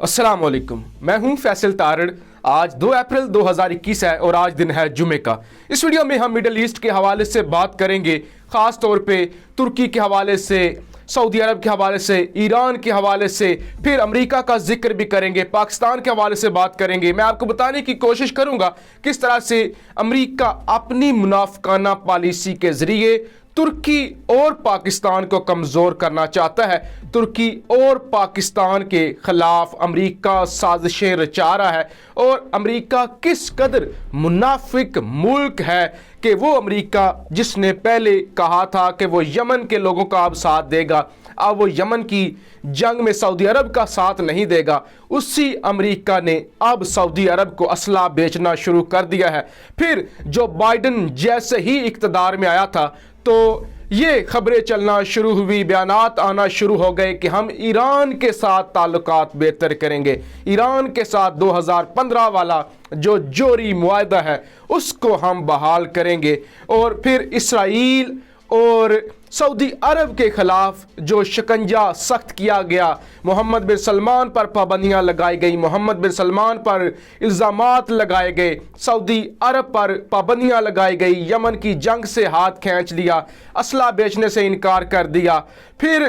अस्सलाम वालेकुम, मैं हूं फैसल तारड़। आज 2 अप्रैल 2021 है और आज दिन है जुमे का। इस वीडियो में हम मिडल ईस्ट के हवाले से बात करेंगे, ख़ास तौर पे तुर्की के हवाले से, सऊदी अरब के हवाले से, ईरान के हवाले से, फिर अमेरिका का जिक्र भी करेंगे, पाकिस्तान के हवाले से बात करेंगे। मैं आपको बताने की कोशिश करूंगा किस तरह से अमेरिका अपनी मुनाफिकाना पॉलिसी के ज़रिए तुर्की और पाकिस्तान को कमज़ोर करना चाहता है। तुर्की और पाकिस्तान के ख़िलाफ़ अमेरिका साजिशें रचा रहा है और अमेरिका किस कदर मुनाफिक मुल्क है कि वो अमेरिका जिसने पहले कहा था कि वो यमन के लोगों का अब साथ देगा, अब वो यमन की जंग में सऊदी अरब का साथ नहीं देगा, उसी अमेरिका ने अब सऊदी अरब को असला बेचना शुरू कर दिया है। फिर जो बाइडन जैसे ही इक़्तिदार में आया था तो ये खबरें चलना शुरू हुई, बयानात आना शुरू हो गए कि हम ईरान के साथ ताल्लुकात बेहतर करेंगे, ईरान के साथ 2015 वाला जो जोरी मुआहदा है उसको हम बहाल करेंगे। और फिर इसराइल और सऊदी अरब के ख़िलाफ़ जो शिकंजा सख्त किया गया, मोहम्मद बिन सलमान पर पाबंदियाँ लगाई गई, मोहम्मद बिन सलमान पर इल्ज़ामात लगाए गए, सऊदी अरब पर पाबंदियाँ लगाई गई, यमन की जंग से हाथ खींच लिया, असला बेचने से इनकार कर दिया। फिर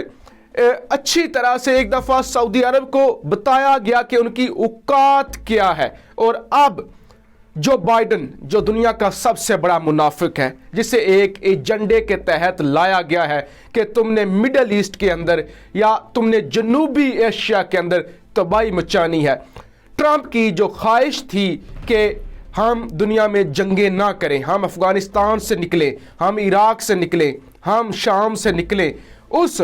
अच्छी तरह से एक दफ़ा सऊदी अरब को बताया गया कि उनकी औकात क्या है। और अब जो बाइडन, जो दुनिया का सबसे बड़ा मुनाफिक है, जिसे एक एजेंडे के तहत लाया गया है कि तुमने मिडल ईस्ट के अंदर या तुमने जनूबी एशिया के अंदर तबाही मचानी है। ट्रंप की जो ख्वाहिश थी कि हम दुनिया में जंगें ना करें, हम अफ़गानिस्तान से निकलें, हम इराक से निकलें, हम शाम से निकलें, उस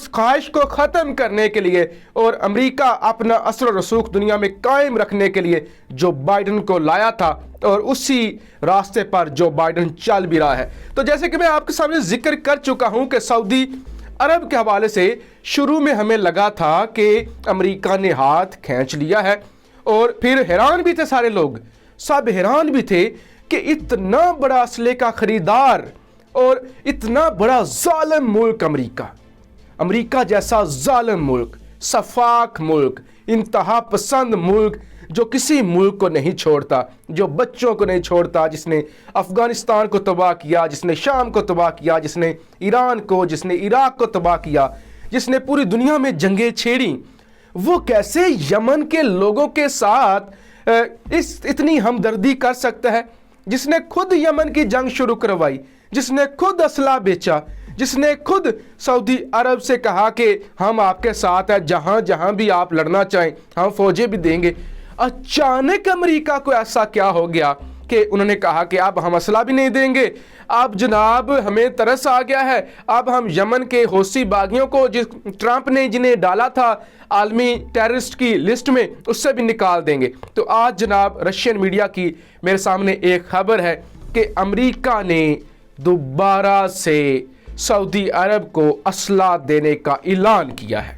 ख्वाहिश को ख़त्म करने के लिए और अमेरिका अपना असर रसूख दुनिया में कायम रखने के लिए जो बाइडन को लाया था, और उसी रास्ते पर जो बाइडन चल भी रहा है। तो जैसे कि मैं आपके सामने जिक्र कर चुका हूं कि सऊदी अरब के हवाले से शुरू में हमें लगा था कि अमेरिका ने हाथ खींच लिया है, और फिर हैरान भी थे, सारे लोग सब हैरान भी थे कि इतना बड़ा असले का ख़रीदार और इतना बड़ा जालिम मुल्क अमेरिका जैसा जालिम मुल्क, सफाक मुल्क, इंतहा पसंद मुल्क, जो किसी मुल्क को नहीं छोड़ता, जो बच्चों को नहीं छोड़ता, जिसने अफ़गानिस्तान को तबाह किया, जिसने शाम को तबाह किया, जिसने ईरान को, जिसने इराक को तबाह किया, जिसने पूरी दुनिया में जंगें छेड़ी, वो कैसे यमन के लोगों के साथ इतनी हमदर्दी कर सकता है, जिसने खुद यमन की जंग शुरू करवाई, जिसने खुद असला बेचा, जिसने खुद सऊदी अरब से कहा कि हम आपके साथ हैं, जहां जहां भी आप लड़ना चाहें हम फौजें भी देंगे। अचानक अमेरिका को ऐसा क्या हो गया कि उन्होंने कहा कि अब हम असला भी नहीं देंगे, अब जनाब हमें तरस आ गया है, अब हम यमन के हौसी बागियों को, जिस ट्रंप ने जिन्हें डाला था आलमी टेररिस्ट की लिस्ट में, उससे भी निकाल देंगे। तो आज जनाब रशियन मीडिया की मेरे सामने एक खबर है कि अमेरिका ने दोबारा से सऊदी अरब को असला देने का ऐलान किया है।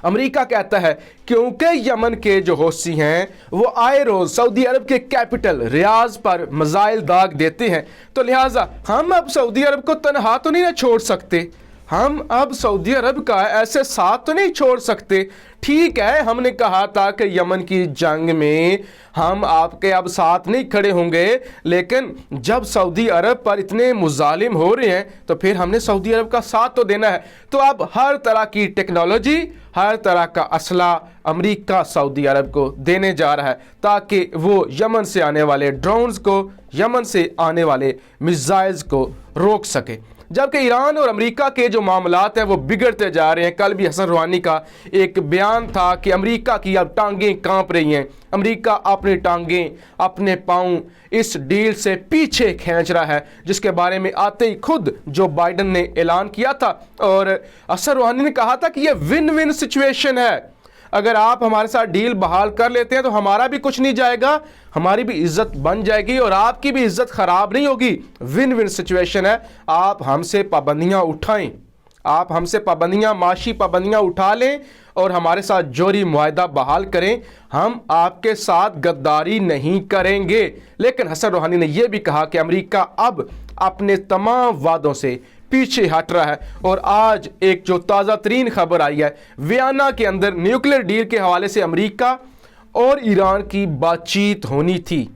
अमेरिका कहता है क्योंकि यमन के जो हौसी हैं वो आए रोज सऊदी अरब के कैपिटल रियाज पर मिसाइल दाग देते हैं, तो लिहाजा हम अब सऊदी अरब को तनहा तो नहीं ना छोड़ सकते, हम अब सऊदी अरब का ऐसे साथ तो नहीं छोड़ सकते। ठीक है, हमने कहा था कि यमन की जंग में हम आपके अब साथ नहीं खड़े होंगे, लेकिन जब सऊदी अरब पर इतने मुजालिम हो रहे हैं तो फिर हमने सऊदी अरब का साथ तो देना है। तो अब हर तरह की टेक्नोलॉजी, हर तरह का असला अमेरिका सऊदी अरब को देने जा रहा है ताकि वो यमन से आने वाले ड्रोन्स को, यमन से आने वाले मिसाइल्स को रोक सके। जबकि ईरान और अमेरिका के जो मामलात हैं वो बिगड़ते जा रहे हैं। कल भी हसन रूहानी का एक बयान था कि अमेरिका की अब टांगें कांप रही हैं, अमेरिका अपनी टांगें, अपने पांव इस डील से पीछे खींच रहा है, जिसके बारे में आते ही खुद जो बाइडन ने ऐलान किया था। और हसन रूहानी ने कहा था कि ये विन विन सिचुएशन है, अगर आप हमारे साथ डील बहाल कर लेते हैं तो हमारा भी कुछ नहीं जाएगा, हमारी भी इज्जत बन जाएगी और आपकी भी इज्जत खराब नहीं होगी। विन विन सिचुएशन है। आप हमसे पाबंदियां उठाएं, आप हमसे पाबंदियां, माशी पाबंदियां उठा लें और हमारे साथ जोरी मुआहदा बहाल करें, हम आपके साथ गद्दारी नहीं करेंगे। लेकिन हसन रूहानी ने यह भी कहा कि अमेरिका अब अपने तमाम वादों से पीछे हट रहा है। और आज एक जो ताज़ा तरीन खबर आई है, वियना के अंदर न्यूक्लियर डील के हवाले से अमेरिका और ईरान की बातचीत होनी थी।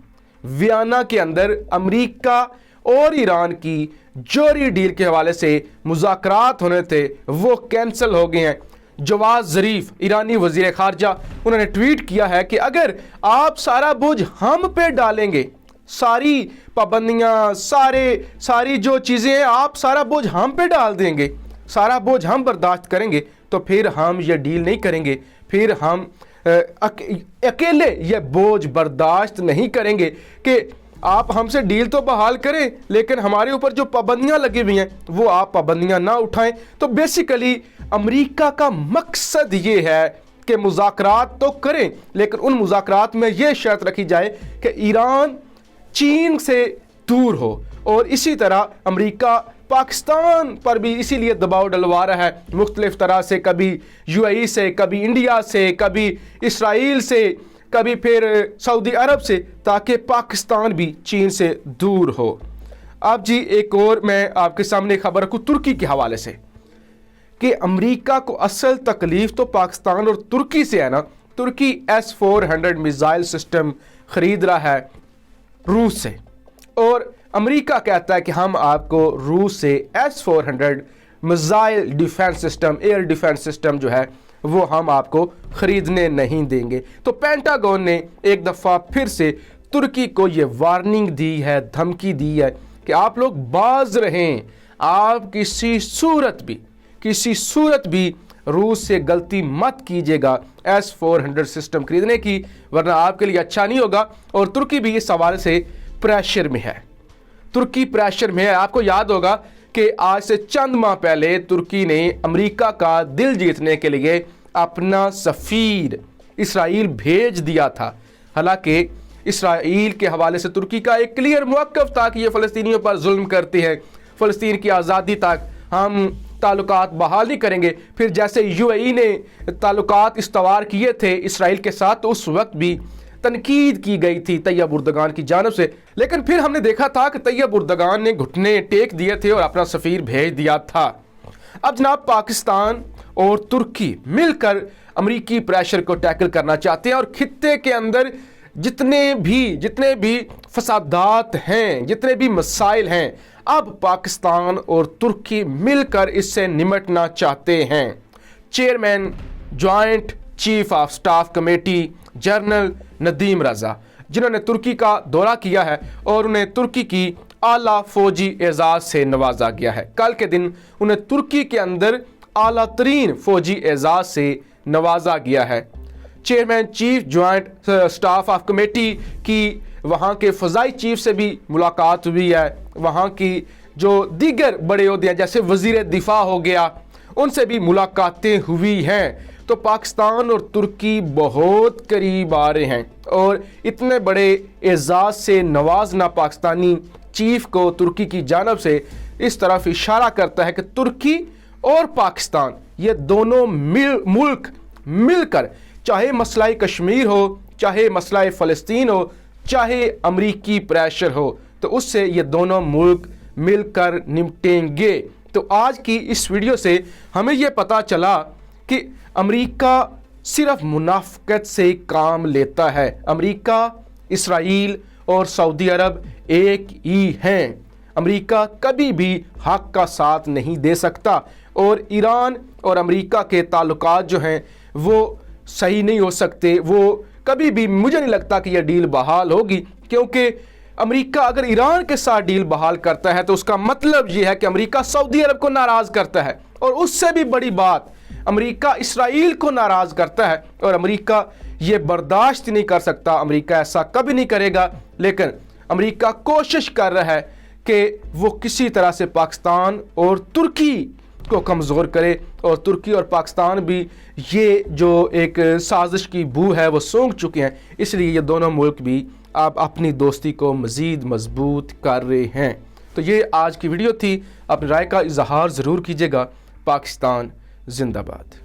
वियना के अंदर अमेरिका और ईरान की जौहरी डील के हवाले से मुज़ाकरात होने थे, वो कैंसिल हो गए हैं। जवाद ज़रीफ ईरानी वज़ीर ख़ारजा, उन्होंने ट्वीट किया है कि अगर आप सारा बोझ हम पे डालेंगे, सारी पाबंदियाँ, सारी जो चीज़ें हैं, आप सारा बोझ हम पे डाल देंगे, सारा बोझ हम बर्दाश्त करेंगे, तो फिर हम ये डील नहीं करेंगे, फिर हम अकेले ये बोझ बर्दाश्त नहीं करेंगे कि आप हमसे डील तो बहाल करें, लेकिन हमारे ऊपर जो पाबंदियां लगी हुई हैं वो आप पाबंदियां ना उठाएं। तो बेसिकली अमेरिका का मकसद ये है कि मुज़ाकरात तो करें, लेकिन उन मुज़ाकरात में ये शर्त रखी जाए कि ईरान चीन से दूर हो। और इसी तरह अमेरिका पाकिस्तान पर भी इसीलिए दबाव डलवा रहा है मुख्तलिफ तरह से, कभी यूएई से, कभी इंडिया से, कभी इसराइल से, कभी फिर सऊदी अरब से, ताकि पाकिस्तान भी चीन से दूर हो। अब जी एक और मैं आपके सामने खबर रखूँ तुर्की के हवाले से कि अमेरिका को असल तकलीफ तो पाकिस्तान और तुर्की से है ना। तुर्की S-400 मिसाइल सिस्टम खरीद रहा है रूस से, और अमेरिका कहता है कि हम आपको रूस से S-400 missile defence system, air defence system जो है वो हम आपको खरीदने नहीं देंगे। तो पेंटागन ने एक दफ़ा फिर से तुर्की को ये वार्निंग दी है, धमकी दी है कि आप लोग बाज रहें, आप किसी सूरत भी रूस से गलती मत कीजिएगा S-400 सिस्टम खरीदने की, वरना आपके लिए अच्छा नहीं होगा। और तुर्की भी इस सवाल से प्रेशर में है, तुर्की प्रेशर में है। आपको याद होगा कि आज से चंद माह पहले तुर्की ने अमेरिका का दिल जीतने के लिए अपना सफ़ीर इसराइल भेज दिया था। हालांकि इसराइल के हवाले से तुर्की का एक क्लियर मौक़िफ़ था कि ये फ़लस्तीनियों पर जुल्म करते हैं, फ़लस्तीन की आज़ादी तक हम ताल्लुकात बहाल नहीं करेंगे। फिर जैसे यूएई ने ताल्लुकात इस्तवार किए थे इसराइल के साथ, तो उस वक्त भी तनकीद की गई थी तैयब उर्दगान की जानिब से, लेकिन फिर हमने देखा था कि तैयब उर्दगान ने घुटने टेक दिए थे और अपना सफ़ीर भेज दिया था। अब जनाब पाकिस्तान और तुर्की मिलकर अमरीकी प्रेशर को टैकल करना चाहते हैं, और खित्ते के अंदर जितने भी फसादात हैं, जितने भी मसाइल हैं, अब पाकिस्तान और तुर्की मिलकर इससे निमटना चाहते हैं। Chairman joint chiefs of staff committee general Nadeem Raza, जिन्होंने तुर्की का दौरा किया है और उन्हें तुर्की की आला फौजी एजाज़ से नवाजा गया है। कल के दिन उन्हें तुर्की के अंदर आला तरीन फौजी एजाज़ से नवाजा गया है। Chairman chief joint staff of committee की वहाँ के फ़ज़ाई चीफ से भी मुलाकात हुई है, वहाँ की जो दीगर बड़े ओहदे हैं जैसे वज़ीर दिफा हो गया, उनसे भी मुलाकातें हुई हैं। तो पाकिस्तान और तुर्की बहुत करीब आ रहे हैं, और इतने बड़े एजाज़ से नवाजना पाकिस्तानी चीफ को तुर्की की जानब से इस तरफ इशारा करता है कि तुर्की और पाकिस्तान ये दोनों मुल्क मिलकर, चाहे मसला कश्मीर हो, चाहे मसला फ़लस्तीन हो, चाहे अमरीकी प्रेशर हो, तो उससे ये दोनों मुल्क मिलकर निपटेंगे। तो आज की इस वीडियो से हमें ये पता चला कि अमेरिका सिर्फ मुनाफ़क़त से काम लेता है। अमेरिका, इसराइल और सऊदी अरब एक ही हैं। अमेरिका कभी भी हक़ का साथ नहीं दे सकता, और ईरान और अमेरिका के ताल्लुकात जो हैं वो सही नहीं हो सकते। वो कभी भी, मुझे नहीं लगता कि यह डील बहाल होगी, क्योंकि अमेरिका अगर ईरान के साथ डील बहाल करता है तो उसका मतलब ये है कि अमेरिका सऊदी अरब को नाराज़ करता है, और उससे भी बड़ी बात अमेरिका इसराइल को नाराज़ करता है, और अमेरिका ये बर्दाश्त नहीं कर सकता। अमेरिका ऐसा कभी नहीं करेगा, लेकिन अमेरिका कोशिश कर रहा है कि वो किसी तरह से पाकिस्तान और तुर्की को कमज़ोर करे, और तुर्की और पाकिस्तान भी ये जो एक साजिश की बू है वो सूंघ चुके हैं। इसलिए ये दोनों मुल्क भी अब अपनी दोस्ती को मज़ीद मजबूत कर रहे हैं। तो ये आज की वीडियो थी, अपनी राय का इजहार ज़रूर कीजिएगा। पाकिस्तान जिंदाबाद।